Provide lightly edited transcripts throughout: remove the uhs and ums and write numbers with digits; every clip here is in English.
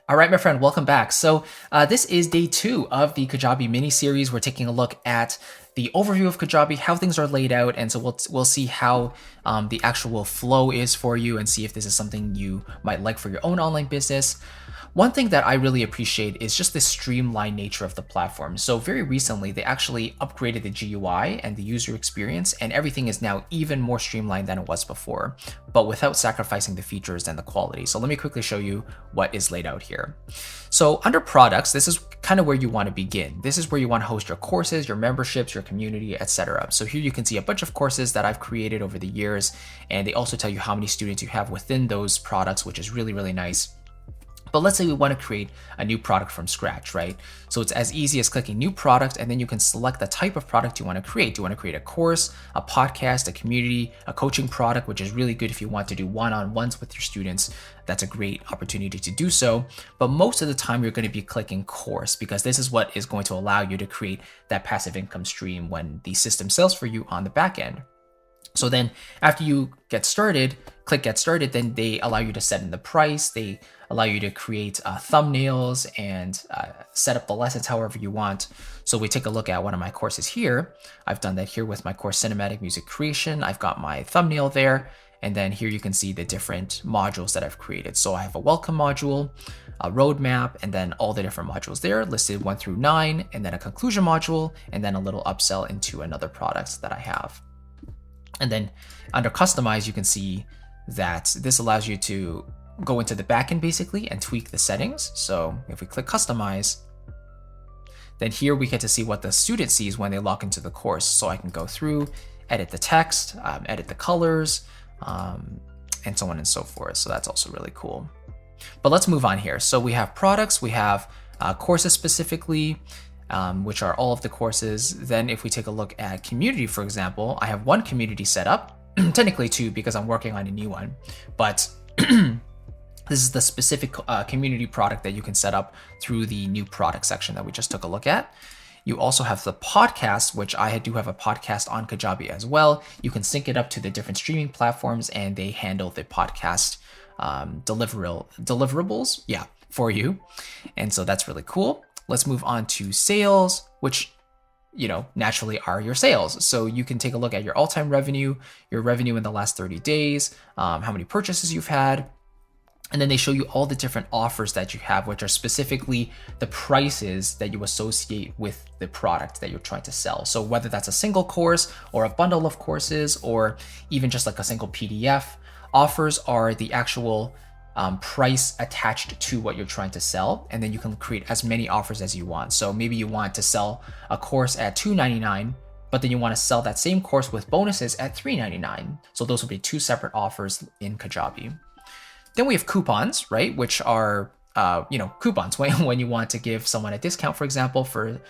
All right, my friend, welcome back. So this is day 2 of the Kajabi mini series. We're taking a look at the overview of Kajabi, how things are laid out, and so we'll see how the actual flow is for you and see if this is something you might like for your own online business. One thing that I really appreciate is just the streamlined nature of the platform. So very recently, they actually upgraded the GUI and the user experience, and everything is now even more streamlined than it was before, but without sacrificing the features and the quality. So let me quickly show you what is laid out here. So under products, this is kind of where you want to begin. This is where you want to host your courses, your memberships, your community, etc. So here you can see a bunch of courses that I've created over the years, and they also tell you how many students you have within those products, which is really, really nice. But let's say we want to create a new product from scratch, right? So it's as easy as clicking new product, and then you can select the type of product you want to create. Do you want to create a course, a podcast, a community, a coaching product, which is really good if you want to do one-on-ones with your students. That's a great opportunity to do so. But most of the time you're going to be clicking course because this is what is going to allow you to create that passive income stream when the system sells for you on the back end. So then after you get started, click get started, then they allow you to set in the price. They allow you to create thumbnails and set up the lessons however you want. So we take a look at one of my courses here. I've done that here with my course Cinematic Music Creation. I've got my thumbnail there. And then here you can see the different modules that I've created. So I have a welcome module, a roadmap, and then all the different modules there listed 1 through 9, and then a conclusion module, and then a little upsell into another product that I have. And then under customize, you can see that this allows you to go into the backend basically and tweak the settings. So if we click customize, then here we get to see what the student sees when they log into the course. So I can go through, edit the text, edit the colors, and so on and so forth. So that's also really cool. But let's move on here. So we have products, we have courses specifically, which are all of the courses. Then if we take a look at community, for example, I have one community set up, technically 2 because I'm working on a new one, but this is the specific community product that you can set up through the new product section that we just took a look at. You also have the podcast, which I do have a podcast on Kajabi as well. You can sync it up to the different streaming platforms and they handle the podcast deliverables, for you. And so that's really cool. Let's move on to sales, which, naturally are your sales. So you can take a look at your all-time revenue, your revenue in the last 30 days, how many purchases you've had. And then they show you all the different offers that you have, which are specifically the prices that you associate with the product that you're trying to sell. So whether that's a single course or a bundle of courses, or even just like a single PDF, offers are the actual price attached to what you're trying to sell, and then you can create as many offers as you want. So maybe you want to sell a course at $2.99, but then you want to sell that same course with bonuses at $3.99. So those will be 2 separate offers in Kajabi. Then we have coupons, right? Which are coupons when you want to give someone a discount, for example, for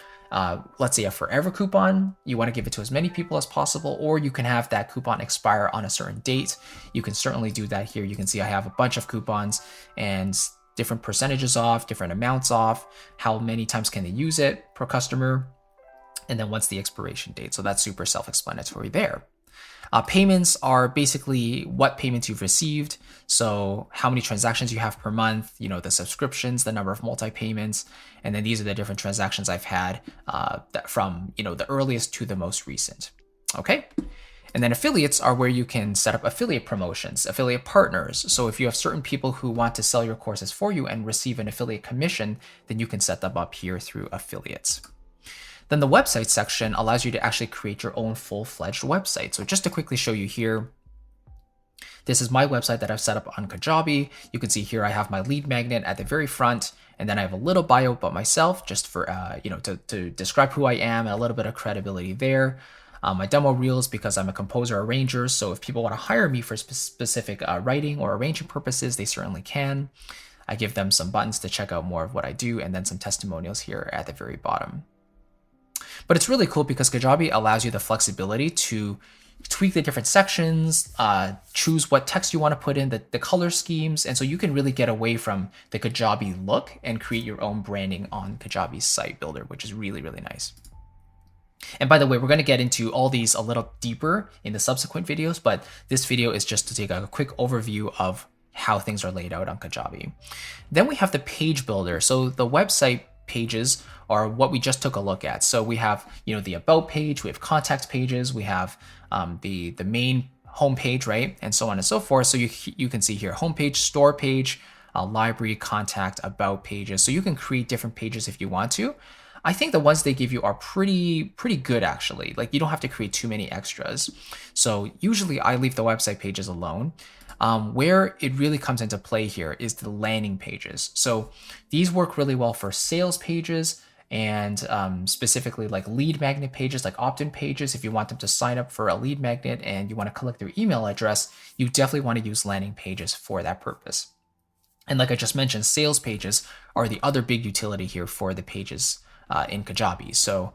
let's say a forever coupon. You want to give it to as many people as possible, or you can have that coupon expire on a certain date. You can certainly do that here. You can see I have a bunch of coupons and different percentages off, different amounts off, how many times can they use it per customer, and then what's the expiration date. So that's super self-explanatory there. Payments are basically what payments you've received. So how many transactions you have per month, the subscriptions, the number of multi-payments, and then these are the different transactions I've had from the earliest to the most recent. Okay. And then affiliates are where you can set up affiliate promotions, affiliate partners. So if you have certain people who want to sell your courses for you and receive an affiliate commission, then you can set them up here through affiliates. Then the website section allows you to actually create your own full-fledged website. So just to quickly show you here, this is my website that I've set up on Kajabi. You can see here I have my lead magnet at the very front, and then I have a little bio about myself just for, to describe who I am and a little bit of credibility there. My demo reels because I'm a composer arranger. So if people want to hire me for specific writing or arranging purposes, they certainly can. I give them some buttons to check out more of what I do, and then some testimonials here at the very bottom. But it's really cool because Kajabi allows you the flexibility to tweak the different sections, choose what text you want to put in, the color schemes. And so you can really get away from the Kajabi look and create your own branding on Kajabi's site builder, which is really, really nice. And by the way, we're going to get into all these a little deeper in the subsequent videos, but this video is just to take a quick overview of how things are laid out on Kajabi. Then we have the page builder. So the website pages are what we just took a look at. So we have, the about page, we have contact pages, we have the main homepage, right? And so on and so forth. So you can see here, homepage, store page, library, contact, about pages. So you can create different pages if you want to. I think the ones they give you are pretty good actually. Like you don't have to create too many extras. So usually I leave the website pages alone. Where it really comes into play here is the landing pages. So these work really well for sales pages and specifically like lead magnet pages, like opt-in pages. If you want them to sign up for a lead magnet and you want to collect their email address, you definitely want to use landing pages for that purpose. And like I just mentioned, sales pages are the other big utility here for the pages in Kajabi. So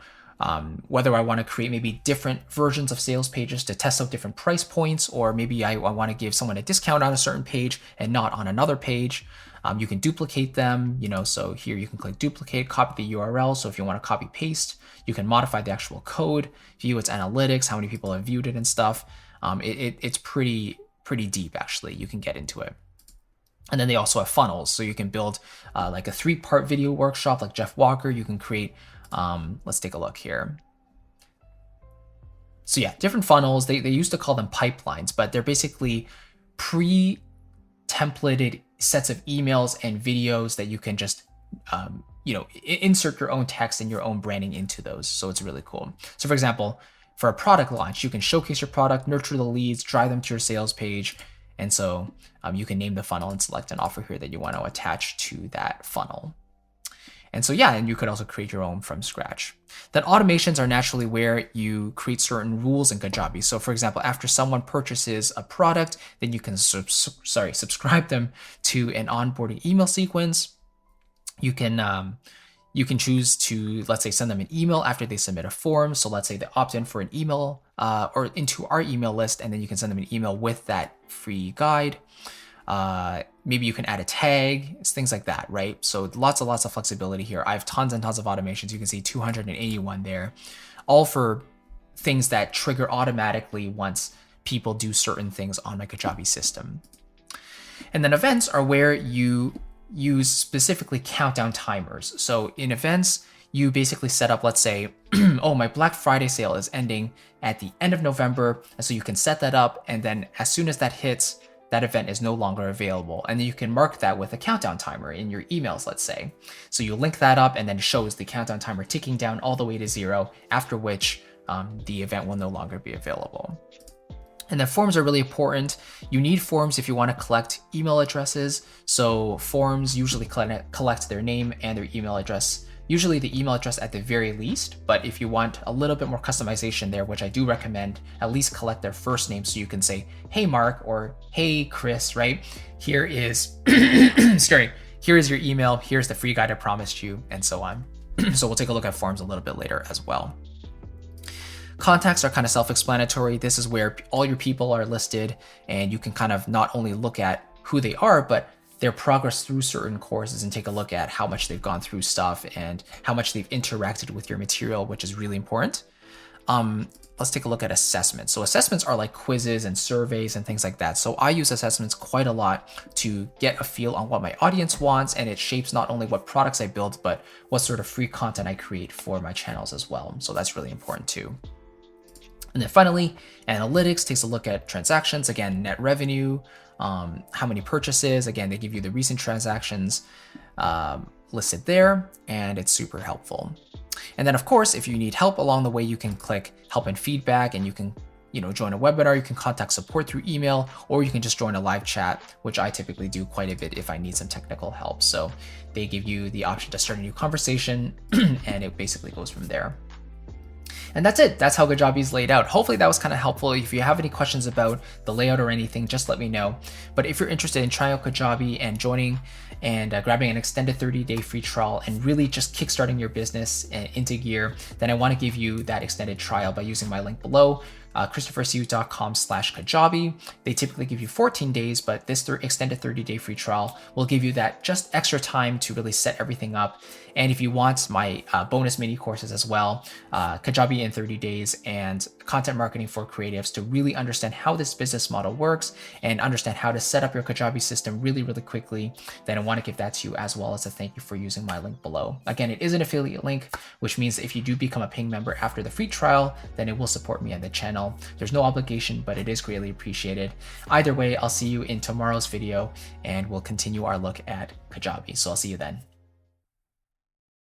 whether I want to create maybe different versions of sales pages to test out different price points, or maybe I want to give someone a discount on a certain page and not on another page, you can duplicate them, so here you can click duplicate, copy the URL. So if you want to copy paste, you can modify the actual code, view its analytics, how many people have viewed it and stuff. It's pretty deep actually. You can get into it. And then they also have funnels. So you can build like a 3-part video workshop like Jeff Walker. You can create, let's take a look here. So yeah, different funnels. They used to call them pipelines, but they're basically pre-templated sets of emails and videos that you can just, insert your own text and your own branding into those. So it's really cool. So for example, for a product launch, you can showcase your product, nurture the leads, drive them to your sales page. And so you can name the funnel and select an offer here that you want to attach to that funnel. And so, yeah, and you could also create your own from scratch. Then automations are naturally where you create certain rules in Kajabi. So for example, after someone purchases a product, then you can subscribe them to an onboarding email sequence. You can choose to, let's say, send them an email after they submit a form. So let's say they opt in for an email or into our email list, and then you can send them an email with that free guide. Maybe you can add a tag, it's things like that, right? So lots of flexibility here. I have tons and tons of automations. You can see 281 there, all for things that trigger automatically once people do certain things on my Kajabi system. And then events are where you use specifically countdown timers. So in events, you basically set up, let's say, oh, my Black Friday sale is ending at the end of November. And so you can set that up. And then as soon as that hits, that event is no longer available. And then you can mark that with a countdown timer in your emails, let's say. So you link that up and then it shows the countdown timer ticking down all the way to 0, after which the event will no longer be available. And then forms are really important. You need forms if you want to collect email addresses. So forms usually collect their name and their email address, usually the email address at the very least. But if you want a little bit more customization there, which I do recommend, at least collect their first name. So you can say, hey, Mark, or hey, Chris, right? Here is, here is your email. Here's the free guide I promised you, and so on. So we'll take a look at forms a little bit later as well. Contacts are kind of self-explanatory. This is where all your people are listed, and you can kind of not only look at who they are, but their progress through certain courses and take a look at how much they've gone through stuff and how much they've interacted with your material, which is really important. Let's take a look at assessments. So assessments are like quizzes and surveys and things like that. So I use assessments quite a lot to get a feel on what my audience wants, and it shapes not only what products I build, but what sort of free content I create for my channels as well. So that's really important too. And then finally, analytics takes a look at transactions, again, net revenue, how many purchases, again, they give you the recent transactions listed there, and it's super helpful. And then of course, if you need help along the way, you can click help and feedback, and you can join a webinar, you can contact support through email, or you can just join a live chat, which I typically do quite a bit if I need some technical help. So they give you the option to start a new conversation and it basically goes from there. And that's it. That's how Kajabi is laid out. Hopefully that was kind of helpful. If you have any questions about the layout or anything, just let me know. But if you're interested in trying out Kajabi and joining and grabbing an extended 30-day free trial and really just kickstarting your business into gear, then I want to give you that extended trial by using my link below. christophersiu.com/Kajabi. They typically give you 14 days, but this extended 30-day free trial will give you that just extra time to really set everything up. And if you want my bonus mini courses as well, Kajabi in 30 days and content marketing for creatives to really understand how this business model works and understand how to set up your Kajabi system really, really quickly, then I want to give that to you as well as a thank you for using my link below. Again, it is an affiliate link, which means if you do become a paying member after the free trial, then it will support me and the channel. There's no obligation, but it is greatly appreciated. Either way, I'll see you in tomorrow's video and we'll continue our look at Kajabi. So I'll see you then.